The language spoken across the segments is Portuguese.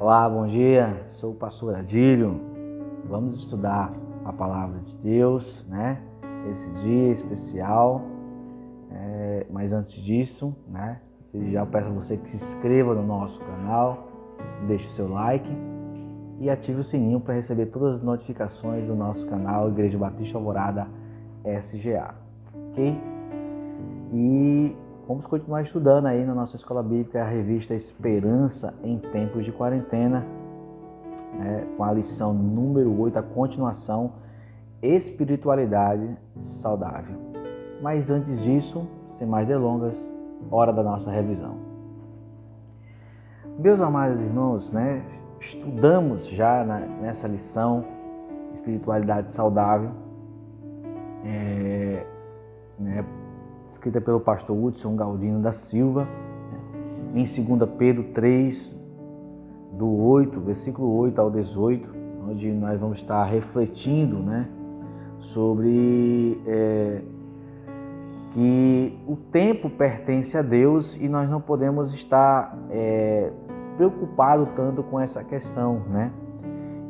Olá, bom dia. Sou o pastor Adílio. Vamos estudar a palavra de Deus, né? Esse dia especial. Mas antes disso, né? Eu já peço a você que se inscreva no nosso canal, deixe o seu like e ative o sininho para receber todas as notificações do nosso canal Igreja Batista Alvorada SGA, ok? E vamos continuar estudando aí na nossa escola bíblica a revista Esperança em Tempos de Quarentena, com a lição número 8, a continuação, Espiritualidade Saudável. Mas antes disso, sem mais delongas, hora da nossa revisão. Meus amados irmãos, estudamos já nessa lição Espiritualidade Saudável, escrita pelo pastor Hudson Galdino da Silva, em 2 Pedro 3, do 8, versículo 8 ao 18, onde nós vamos estar refletindo sobre que o tempo pertence a Deus e nós não podemos estar preocupados tanto com essa questão,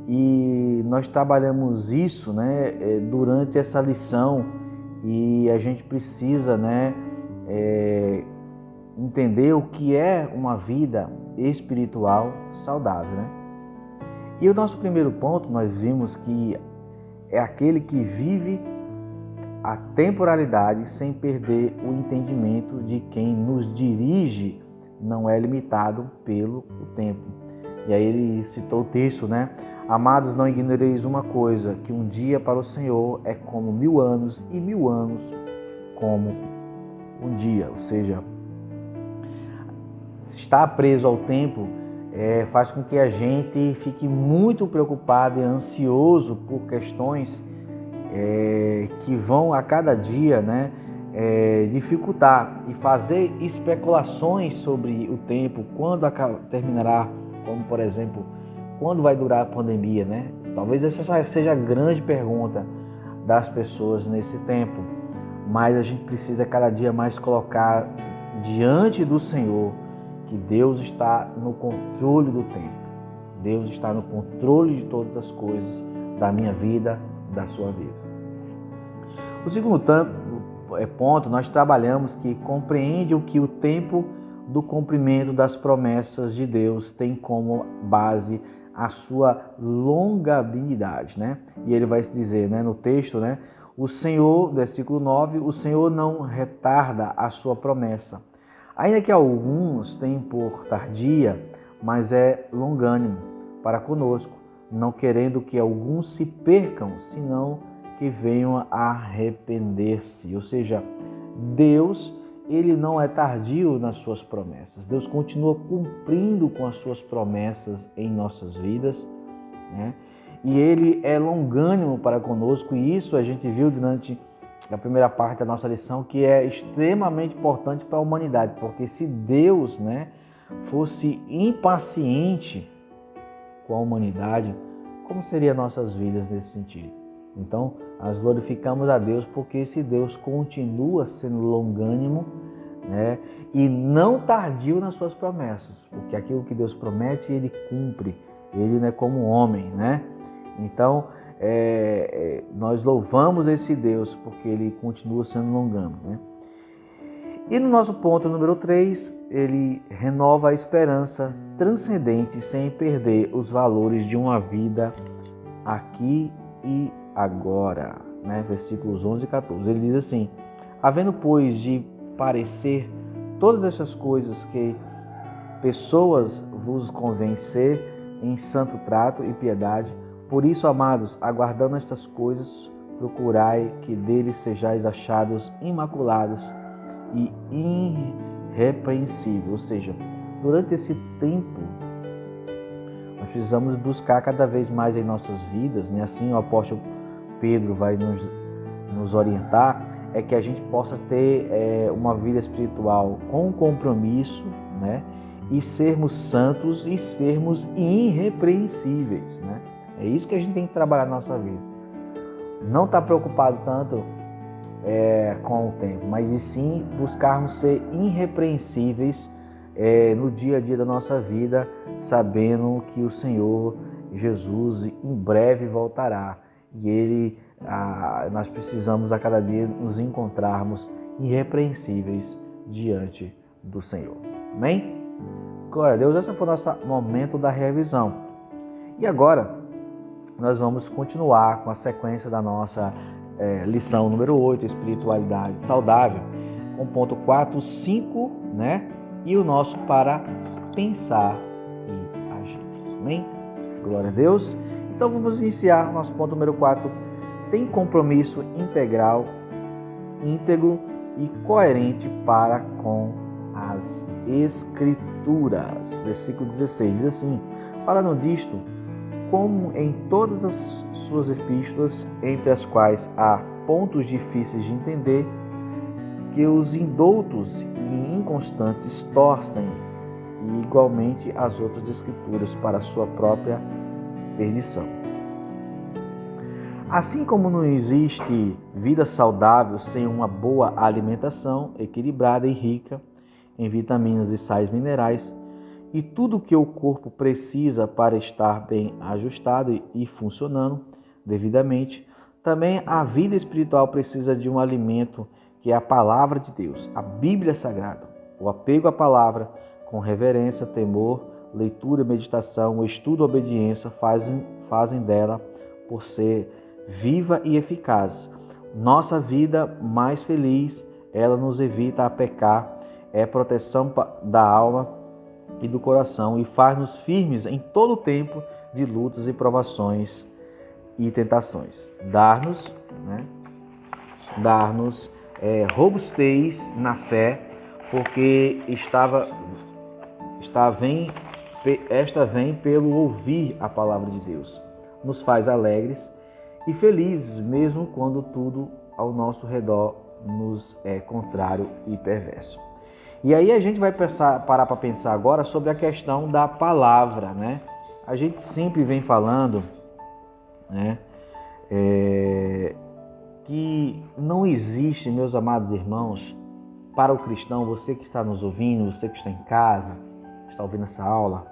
E nós trabalhamos isso durante essa lição e a gente precisa entender o que é uma vida espiritual saudável. E o nosso primeiro ponto, nós vimos que é aquele que vive a temporalidade sem perder o entendimento de quem nos dirige não é limitado pelo tempo. E aí ele citou o texto, Amados, não ignoreis uma coisa, que um dia para o Senhor é como 1000 anos e 1000 anos como um dia. Ou seja, estar preso ao tempo faz com que a gente fique muito preocupado e ansioso por questões que vão a cada dia dificultar e fazer especulações sobre o tempo, quando terminará, como por exemplo, quando vai durar a pandemia, Talvez essa seja a grande pergunta das pessoas nesse tempo, mas a gente precisa cada dia mais colocar diante do Senhor que Deus está no controle do tempo. Deus está no controle de todas as coisas da minha vida, da sua vida. O segundo ponto, nós trabalhamos que compreende o que o tempo do cumprimento das promessas de Deus tem como base a sua longanimidade, E ele vai dizer, no texto, o Senhor, versículo 9, o Senhor não retarda a sua promessa, ainda que alguns tenham por tardia, mas é longânimo para conosco, não querendo que alguns se percam, senão que venham a arrepender-se. Ou seja, Deus, ele não é tardio nas suas promessas. Deus continua cumprindo com as suas promessas em nossas vidas, E ele é longânimo para conosco, e isso a gente viu durante a primeira parte da nossa lição, que é extremamente importante para a humanidade, porque se Deus, fosse impaciente com a humanidade, como seriam nossas vidas nesse sentido? Então, nós glorificamos a Deus porque esse Deus continua sendo longânimo, e não tardio nas suas promessas, porque aquilo que Deus promete, ele cumpre. Ele não é como um homem, Então, nós louvamos esse Deus porque ele continua sendo longânimo, E no nosso ponto número 3, ele renova a esperança transcendente sem perder os valores de uma vida aqui e agora, Versículos 11 e 14. Ele diz assim: havendo, pois, de parecer todas essas coisas que pessoas vos convencer em santo trato e piedade, por isso, amados, aguardando estas coisas, procurai que deles sejais achados imaculados e irrepreensíveis. Ou seja, durante esse tempo, nós precisamos buscar cada vez mais em nossas vidas, Assim o apóstolo Pedro vai nos orientar, é que a gente possa ter uma vida espiritual com compromisso, E sermos santos e sermos irrepreensíveis, É isso que a gente tem que trabalhar na nossa vida. Não estar preocupado tanto com o tempo, mas e sim buscarmos ser irrepreensíveis no dia a dia da nossa vida, sabendo que o Senhor Jesus em breve voltará e nós precisamos a cada dia nos encontrarmos irrepreensíveis diante do Senhor. Amém? Glória a Deus, esse foi o nosso momento da revisão. E agora nós vamos continuar com a sequência da nossa lição número 8, Espiritualidade Saudável, com ponto 4, 5, né? E o nosso para pensar e agir. Amém? Glória a Deus. Então vamos iniciar nosso ponto número 4. Tem compromisso integral, íntegro e coerente para com as Escrituras. Versículo 16 diz assim: falando disto, como em todas as suas epístolas, entre as quais há pontos difíceis de entender, que os indoutos e inconstantes torcem, e igualmente as outras Escrituras para a sua própria perdição. Assim como não existe vida saudável sem uma boa alimentação equilibrada e rica em vitaminas e sais minerais, e tudo que o corpo precisa para estar bem ajustado e funcionando devidamente, também a vida espiritual precisa de um alimento que é a palavra de Deus, a Bíblia Sagrada. O apego à palavra com reverência, temor, leitura, meditação, o estudo e obediência fazem dela, por ser viva e eficaz, nossa vida mais feliz. Ela nos evita a pecar, é proteção da alma e do coração e faz-nos firmes em todo o tempo de lutas e provações e tentações. Dar-nos robustez na fé, porque esta vem pelo ouvir a palavra de Deus. Nos faz alegres e felizes, mesmo quando tudo ao nosso redor nos é contrário e perverso. E aí a gente vai parar para pensar agora sobre a questão da palavra, né? A gente sempre vem falando, né, que não existe, meus amados irmãos, para o cristão, você que está nos ouvindo, você que está em casa, está ouvindo essa aula,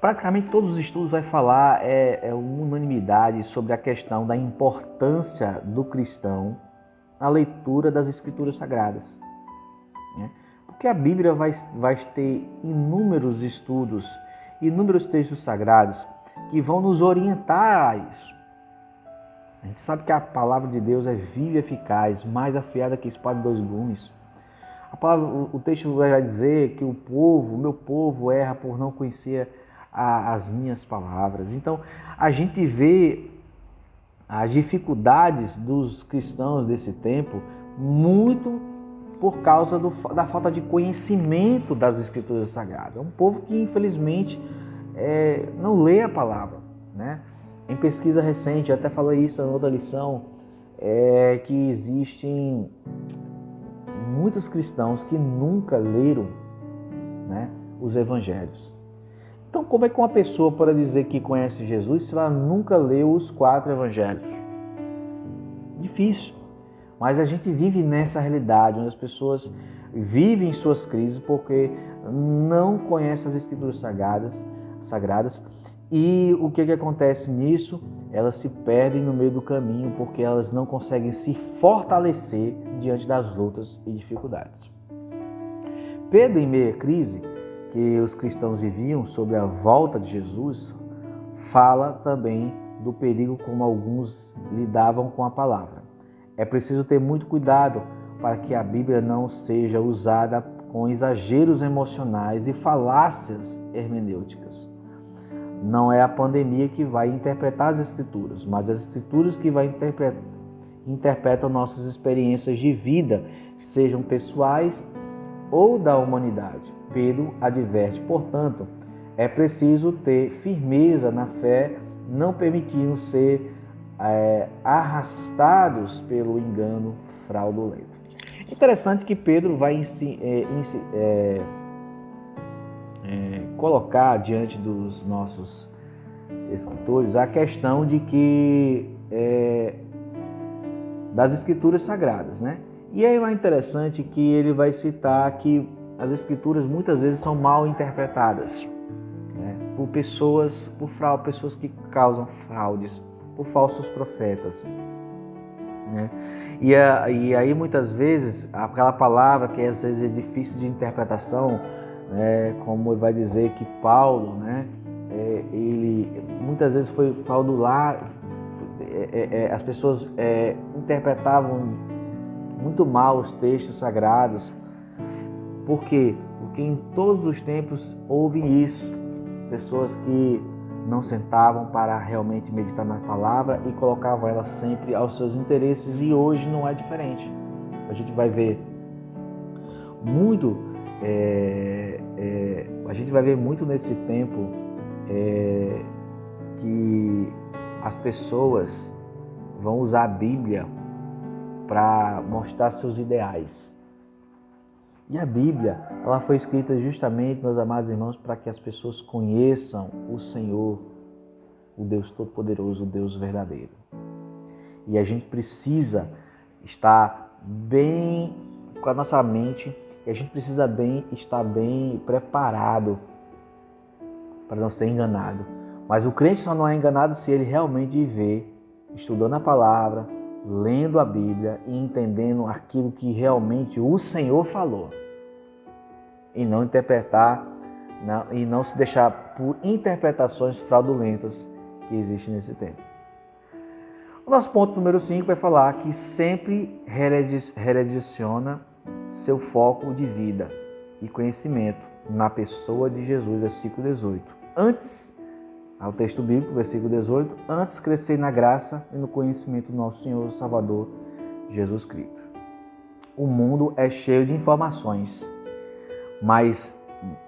praticamente todos os estudos vai falar, uma unanimidade sobre a questão da importância do cristão na leitura das Escrituras Sagradas. Porque a Bíblia vai ter inúmeros estudos, inúmeros textos sagrados que vão nos orientar a isso. A gente sabe que a palavra de Deus é viva e eficaz, mais afiada que espada de dois gumes. O texto vai dizer que o meu povo erra por não conhecer as minhas palavras. Então, a gente vê as dificuldades dos cristãos desse tempo muito por causa da falta de conhecimento das Escrituras Sagradas. É um povo que, infelizmente, não lê a palavra, né? Em pesquisa recente, eu até falei isso em outra lição, que existem muitos cristãos que nunca leram, né, os evangelhos. Então, como é que uma pessoa pode dizer que conhece Jesus se ela nunca leu os 4 evangelhos? Difícil. Mas a gente vive nessa realidade, onde as pessoas vivem suas crises porque não conhecem as Escrituras sagradas. E o que acontece nisso? Elas se perdem no meio do caminho porque elas não conseguem se fortalecer diante das lutas e dificuldades. Pedro, em meio à crise que os cristãos viviam sobre a volta de Jesus, fala também do perigo como alguns lidavam com a palavra. É preciso ter muito cuidado para que a Bíblia não seja usada com exageros emocionais e falácias hermenêuticas. Não é a pandemia que vai interpretar as Escrituras, mas as Escrituras que vai interpretam nossas experiências de vida, sejam pessoais ou da humanidade. Pedro adverte, portanto, é preciso ter firmeza na fé, não permitindo ser arrastados pelo engano fraudulento. Interessante que Pedro vai colocar diante dos nossos escritores a questão de que das Escrituras Sagradas, né? E aí é interessante que ele vai citar que as Escrituras muitas vezes são mal interpretadas, né, por pessoas que causam fraudes, por falsos profetas, né? E aí muitas vezes aquela palavra que às vezes é difícil de interpretação, né, como vai dizer que Paulo, né, ele muitas vezes foi fraudular, as pessoas interpretavam muito mal os textos sagrados. Por quê? Porque em todos os tempos houve isso, pessoas que não sentavam para realmente meditar na palavra e colocavam ela sempre aos seus interesses, e hoje não é diferente. A gente vai ver muito, nesse tempo que as pessoas vão usar a Bíblia para mostrar seus ideais. E a Bíblia, ela foi escrita justamente, meus amados irmãos, para que as pessoas conheçam o Senhor, o Deus Todo-Poderoso, o Deus verdadeiro. E a gente precisa estar bem com a nossa mente, e a gente precisa estar bem preparado para não ser enganado. Mas o crente só não é enganado se ele realmente viver estudando a palavra, lendo a Bíblia e entendendo aquilo que realmente o Senhor falou. E não interpretar, e não se deixar por interpretações fraudulentas que existem nesse tempo. O nosso ponto número 5 vai falar que sempre redireciona seu foco de vida e conhecimento na pessoa de Jesus, versículo 18. Antes, ao texto bíblico, versículo 18, antes crescer na graça e no conhecimento do nosso Senhor e Salvador, Jesus Cristo. O mundo é cheio de informações, mas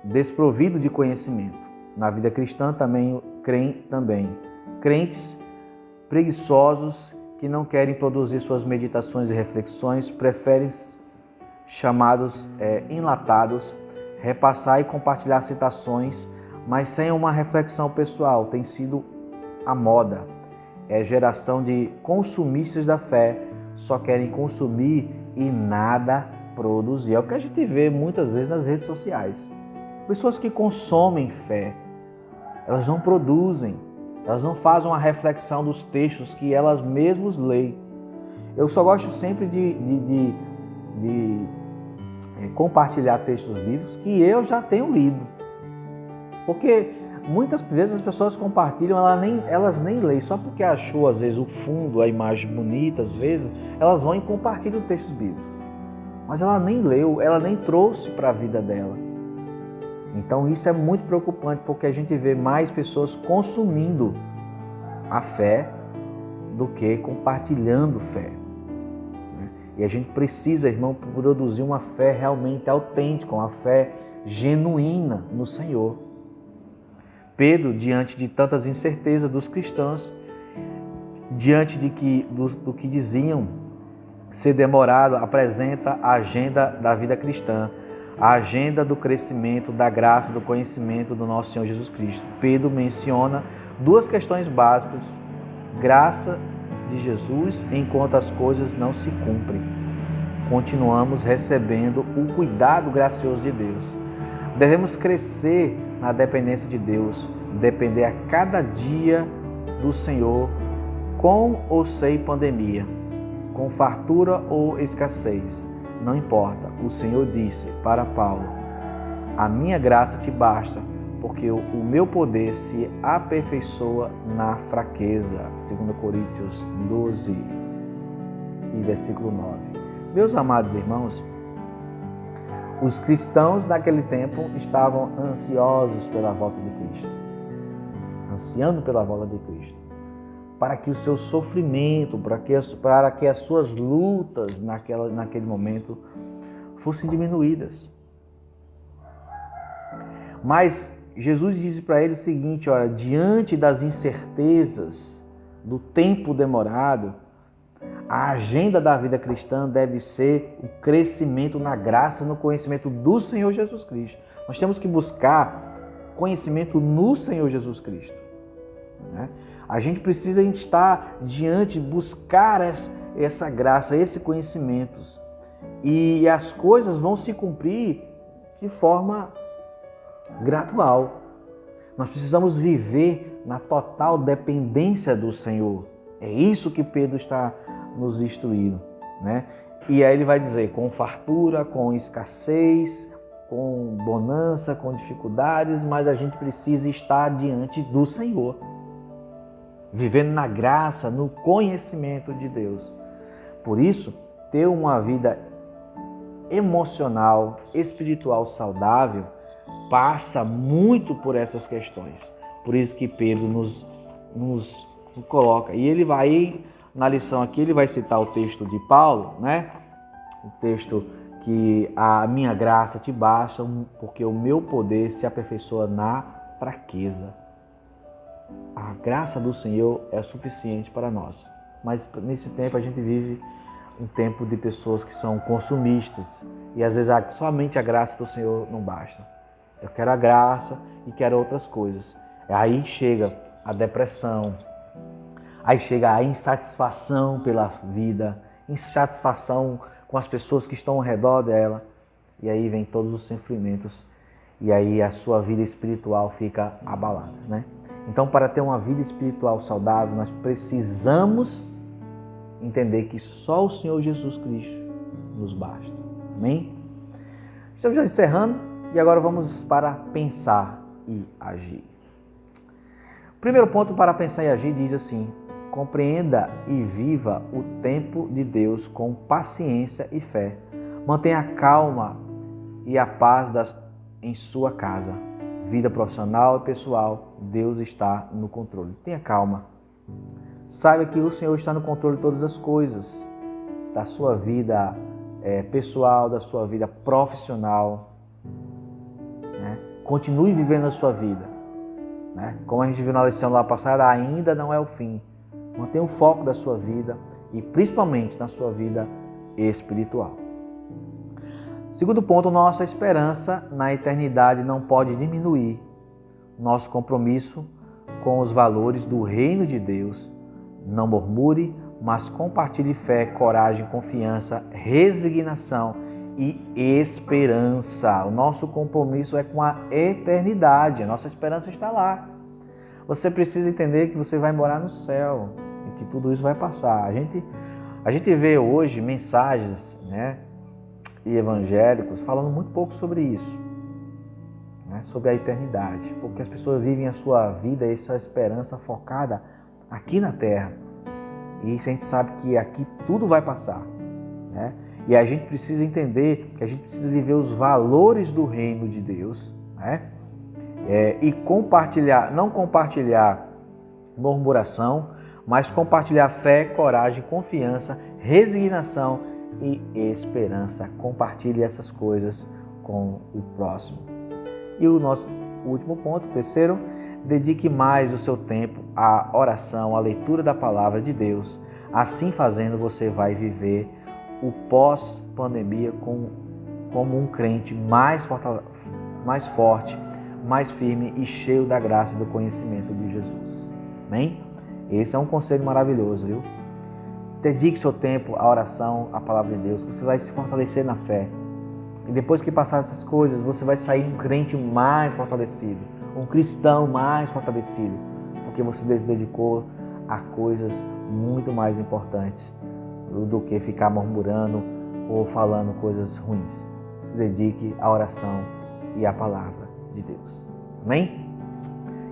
desprovido de conhecimento. Na vida cristã também. Crentes preguiçosos que não querem produzir suas meditações e reflexões, preferem, chamados enlatados, repassar e compartilhar citações, mas sem uma reflexão pessoal. Tem sido a moda. É geração de consumistas da fé, só querem consumir e nada produzir. É o que a gente vê muitas vezes nas redes sociais. Pessoas que consomem fé, elas não produzem, elas não fazem uma reflexão dos textos que elas mesmas leem. Eu só gosto sempre de compartilhar textos bíblicos que eu já tenho lido. Porque muitas vezes as pessoas compartilham, elas nem leem, só porque achou às vezes o fundo, a imagem bonita, às vezes, elas vão e compartilham textos bíblicos. Mas ela nem leu, ela nem trouxe para a vida dela. Então isso é muito preocupante, porque a gente vê mais pessoas consumindo a fé do que compartilhando fé. E a gente precisa, irmão, produzir uma fé realmente autêntica, uma fé genuína no Senhor. Pedro, diante de tantas incertezas dos cristãos, diante do que diziam ser demorado, apresenta a agenda da vida cristã, a agenda do crescimento, da graça, do conhecimento do nosso Senhor Jesus Cristo. Pedro menciona duas questões básicas: graça de Jesus enquanto as coisas não se cumprem. Continuamos recebendo o cuidado gracioso de Deus. Devemos crescer na dependência de Deus, depender a cada dia do Senhor, com ou sem pandemia, com fartura ou escassez. Não importa, o Senhor disse para Paulo: a minha graça te basta, porque o meu poder se aperfeiçoa na fraqueza. 2 Coríntios 12 e versículo 9. Meus amados irmãos, os cristãos naquele tempo estavam ansiosos pela volta de Cristo, ansiando pela volta de Cristo, para que o seu sofrimento, para que as suas lutas naquele momento fossem diminuídas. Mas Jesus disse para ele o seguinte: olha, diante das incertezas do tempo demorado, a agenda da vida cristã deve ser o crescimento na graça e no conhecimento do Senhor Jesus Cristo. Nós temos que buscar conhecimento no Senhor Jesus Cristo, né? A gente precisa estar diante, buscar essa graça, esse conhecimento. E as coisas vão se cumprir de forma gradual. Nós precisamos viver na total dependência do Senhor. É isso que Pedro está nos instruindo, né? E aí ele vai dizer, com fartura, com escassez, com bonança, com dificuldades, mas a gente precisa estar diante do Senhor, vivendo na graça, no conhecimento de Deus. Por isso, ter uma vida emocional, espiritual saudável, passa muito por essas questões. Por isso que Pedro nos coloca. E ele vai, na lição aqui, ele vai citar o texto de Paulo, né? O texto que a minha graça te basta, porque o meu poder se aperfeiçoa na fraqueza. A graça do Senhor é suficiente para nós. Mas nesse tempo a gente vive um tempo de pessoas que são consumistas. E às vezes somente a graça do Senhor não basta. Eu quero a graça e quero outras coisas. Aí chega a depressão, aí chega a insatisfação pela vida, insatisfação com as pessoas que estão ao redor dela. E aí vem todos os sofrimentos. E aí a sua vida espiritual fica abalada, né? Então, para ter uma vida espiritual saudável, nós precisamos entender que só o Senhor Jesus Cristo nos basta. Amém? Estamos já encerrando e agora vamos para pensar e agir. O primeiro ponto para pensar e agir diz assim: compreenda e viva o tempo de Deus com paciência e fé. Mantenha a calma e a paz em sua casa. Vida profissional e pessoal, Deus está no controle. Tenha calma. Saiba que o Senhor está no controle de todas as coisas. Da sua vida pessoal, da sua vida profissional. Né? Continue vivendo a sua vida. Né? Como a gente viu na lição lá passada, ainda não é o fim. Mantenha o foco da sua vida e principalmente na sua vida espiritual. Segundo ponto, nossa esperança na eternidade não pode diminuir. Nosso compromisso com os valores do reino de Deus. Não murmure, mas compartilhe fé, coragem, confiança, resignação e esperança. O nosso compromisso é com a eternidade. A nossa esperança está lá. Você precisa entender que você vai morar no céu e que tudo isso vai passar. A gente vê hoje mensagens, né, e evangélicos falando muito pouco sobre isso, né, sobre a eternidade, porque as pessoas vivem a sua vida e essa esperança focada aqui na terra. E a gente sabe que aqui tudo vai passar, né? E a gente precisa entender que a gente precisa viver os valores do reino de Deus, né? E compartilhar, não compartilhar murmuração, mas compartilhar fé, coragem, confiança, resignação e esperança. Compartilhe essas coisas com o próximo. E o nosso último ponto, terceiro, dedique mais o seu tempo à oração, à leitura da palavra de Deus. Assim fazendo, você vai viver o pós-pandemia como um crente mais forte, mais firme e cheio da graça e do conhecimento de Jesus. Amém? Esse é um conselho maravilhoso, viu? Dedique seu tempo à oração, à palavra de Deus. Você vai se fortalecer na fé. E depois que passar essas coisas, você vai sair um crente mais fortalecido, um cristão mais fortalecido, porque você se dedicou a coisas muito mais importantes do que ficar murmurando ou falando coisas ruins. Se dedique à oração e à palavra de Deus. Amém?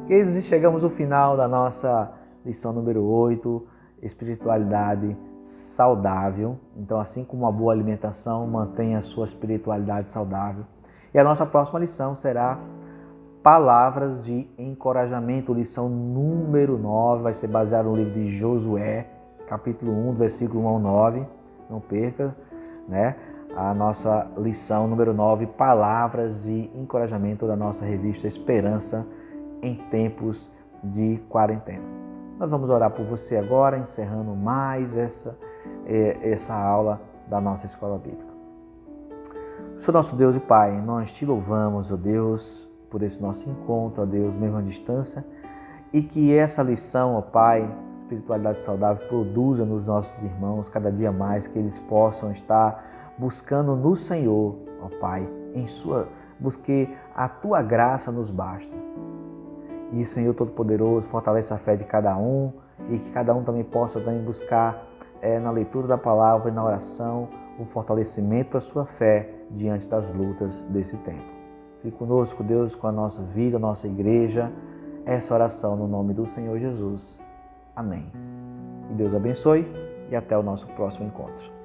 Queridos, chegamos ao final da nossa lição número 8, espiritualidade saudável. Então, assim como uma boa alimentação, mantenha a sua espiritualidade saudável. E a nossa próxima lição será palavras de encorajamento, lição número 9, vai ser baseado no livro de Josué, capítulo 1, versículo 1 ao 9. Não perca, né? A nossa lição número 9, palavras de encorajamento da nossa revista Esperança em tempos de quarentena. Nós vamos orar por você agora, encerrando mais essa aula da nossa escola bíblica. Senhor nosso Deus e Pai, nós te louvamos, ó Deus, por esse nosso encontro, ó Deus, mesmo à distância, e que essa lição, ó Pai, espiritualidade saudável, produza nos nossos irmãos cada dia mais, que eles possam estar buscando no Senhor, ó Pai, porque a tua graça nos basta. E, Senhor Todo-Poderoso, fortalece a fé de cada um e que cada um também possa também buscar na leitura da palavra e na oração o fortalecimento da sua fé diante das lutas desse tempo. Fique conosco, Deus, com a nossa vida, a nossa igreja, essa oração no nome do Senhor Jesus. Amém. Que Deus abençoe e até o nosso próximo encontro.